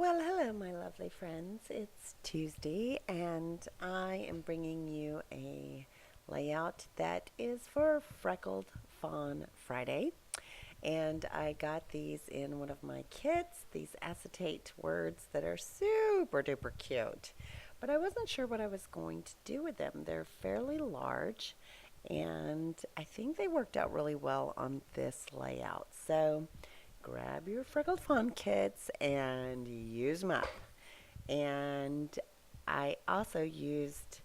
Well, hello, my lovely friends. It's Tuesday, and I am bringing you a layout that is for Freckled Fawn Friday. And I got these in one of my kits, these acetate words that are super duper cute. But I wasn't sure what I was going to do with them. They're fairly large, and I think they worked out really well on this layout. So grab your Freckled Fawn kits and use them up. And I also used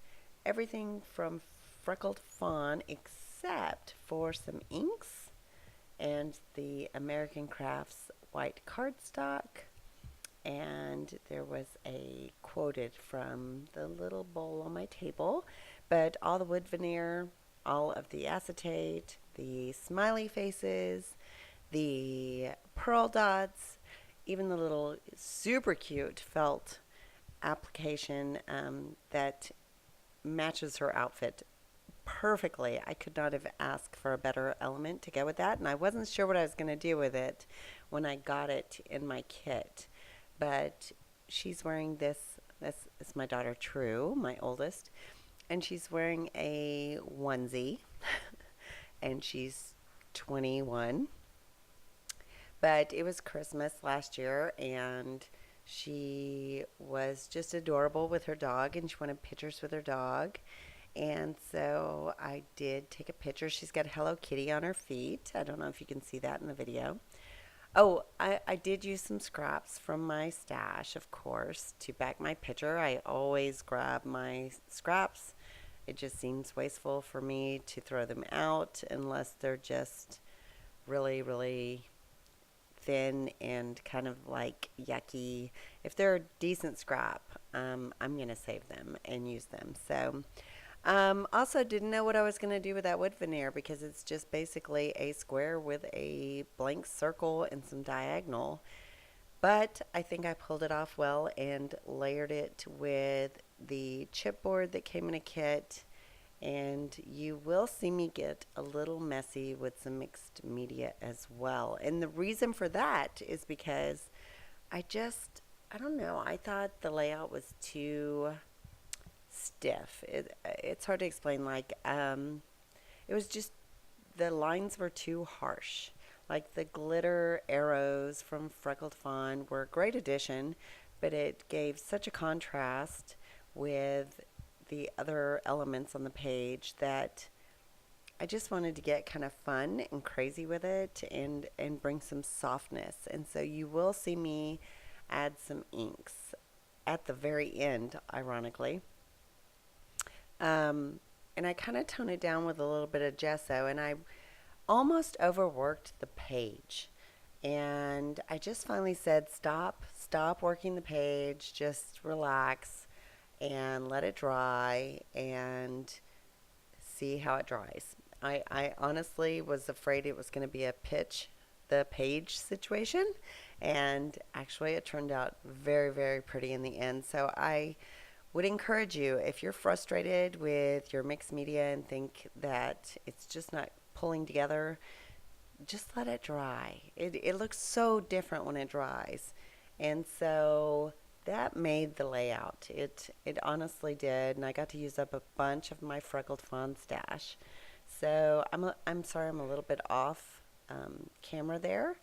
everything from Freckled Fawn except for some inks and the American Crafts white cardstock. And there was a quoted from the little bowl on my table, but all the wood veneer, all of the acetate, the smiley faces, the pearl dots, even the little super cute felt application that matches her outfit perfectly. I could not have asked for a better element to go with that, and I wasn't sure what I was going to do with it when I got it in my kit. But she's wearing this. This is my daughter True, my oldest, and she's wearing a onesie, and she's 21. But it was Christmas last year, and she was just adorable with her dog, and she wanted pictures with her dog. And so I did take a picture. She's got Hello Kitty on her feet. I don't know if you can see that in the video. Oh, I did use some scraps from my stash, of course, to back my picture. I always grab my scraps. It just seems wasteful for me to throw them out unless they're just really, really thin and kind of like yucky. If they're a decent scrap, I'm going to save them and use them. So, also didn't know what I was going to do with that wood veneer because it's just basically a square with a blank circle and some diagonal. But I think I pulled it off well and layered it with the chipboard that came in a kit. And you will see me get a little messy with some mixed media as well. And the reason for that is because I don't know, I thought the layout was too stiff. It's hard to explain. It was just, the lines were too harsh. Like the glitter arrows from Freckled Fawn were a great addition, but it gave such a contrast with the other elements on the page that I just wanted to get kind of fun and crazy with it and bring some softness. And so you will see me add some inks at the very end, ironically. And I kind of tone it down with a little bit of gesso, and I almost overworked the page. And I just finally said, stop working the page, just relax and let it dry and see how it dries. I honestly was afraid it was going to be a pitch the page situation, and actually it turned out very, very pretty in the end. So I would encourage you, if you're frustrated with your mixed media and think that it's just not pulling together, just let it dry. It looks so different when it dries. And so that made the layout. It honestly did, and I got to use up a bunch of my Freckled Fawn stash. So I'm sorry I'm a little bit off camera there,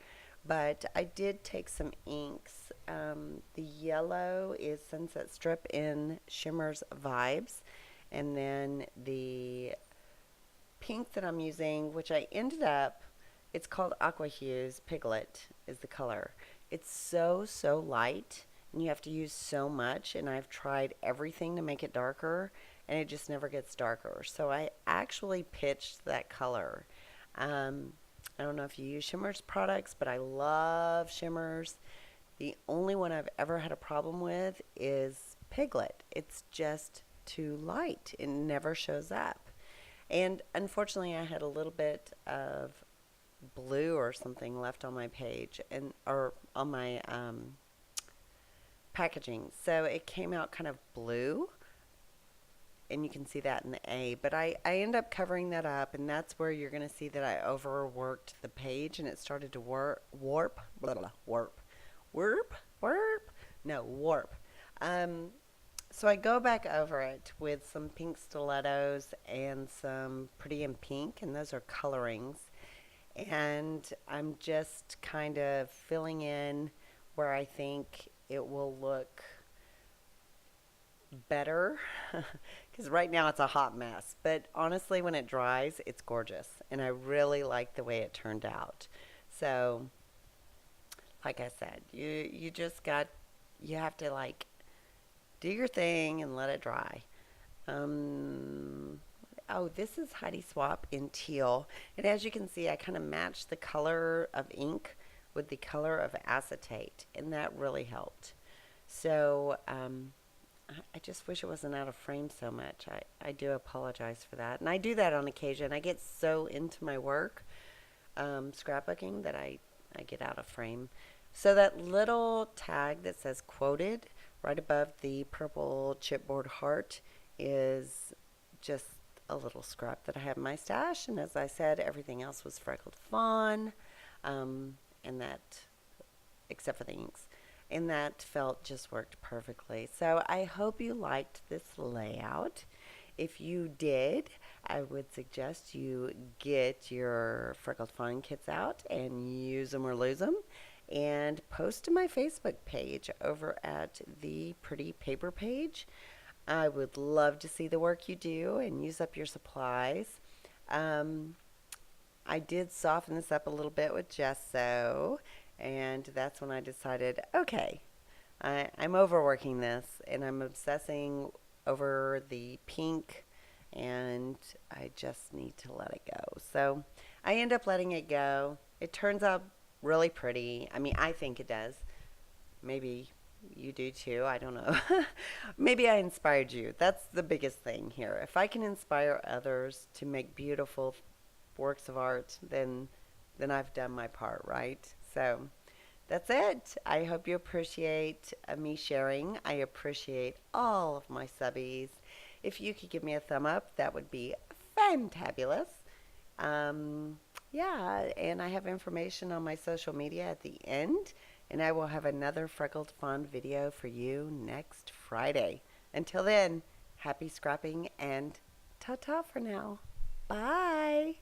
but I did take some inks. The yellow is Sunset Strip in Shimmer's Vibes, and then the pink that I'm using, which I ended up, it's called Aqua Hues Piglet is the color. It's so, so light, and you have to use so much, and I've tried everything to make it darker, and it just never gets darker. So I actually pitched that color. I don't know if you use Shimmer's products, but I love Shimmer's. The only one I've ever had a problem with is Piglet. It's just too light. It never shows up. And unfortunately, I had a little bit of blue or something left on my page and or on my packaging. So it came out kind of blue, and you can see that in the A. But I end up covering that up, and that's where you're going to see that I overworked the page, and it started to warp, blah, blah, warp, warp. No, warp. Um, so I go back over it with some pink stilettos and some pretty in pink, and those are colorings. And I'm just kind of filling in where I think it will look better because right now it's a hot mess. But honestly, when it dries, it's gorgeous, and I really like the way it turned out. So, like I said, you just got you have to like do your thing and let it dry. Um, oh, this is Heidi Swap in teal, and as you can see, I kind of matched the color of ink with the color of acetate, and that really helped. So, I just wish it wasn't out of frame so much. I do apologize for that. And I do that on occasion. I get so into my work, scrapbooking, that I get out of frame. So that little tag that says quoted right above the purple chipboard heart is just a little scrap that I have in my stash. And as I said, everything else was Freckled Fawn, and that, except for the inks. And that felt just worked perfectly. So I hope you liked this layout. If you did, I would suggest you get your Freckled Fawn kits out and use them or lose them, and post to my Facebook page over at the Pretty Paper page. I would love to see the work you do and use up your supplies. Um, I did soften this up a little bit with gesso, and that's when I decided, okay, I'm overworking this, and I'm obsessing over the pink, and I just need to let it go. So I end up letting it go. It turns out really pretty. I mean, I think it does. Maybe you do too. I don't know. Maybe I inspired you. That's the biggest thing here. If I can inspire others to make beautiful works of art, then I've done my part, right? So that's it. I hope you appreciate me sharing. I appreciate all of my subbies. If you could give me a thumb up, that would be fantabulous. Yeah, and I have information on my social media at the end, and I will have another Freckled Fawn video for you next Friday. Until then, happy scrapping and ta-ta for now. Bye.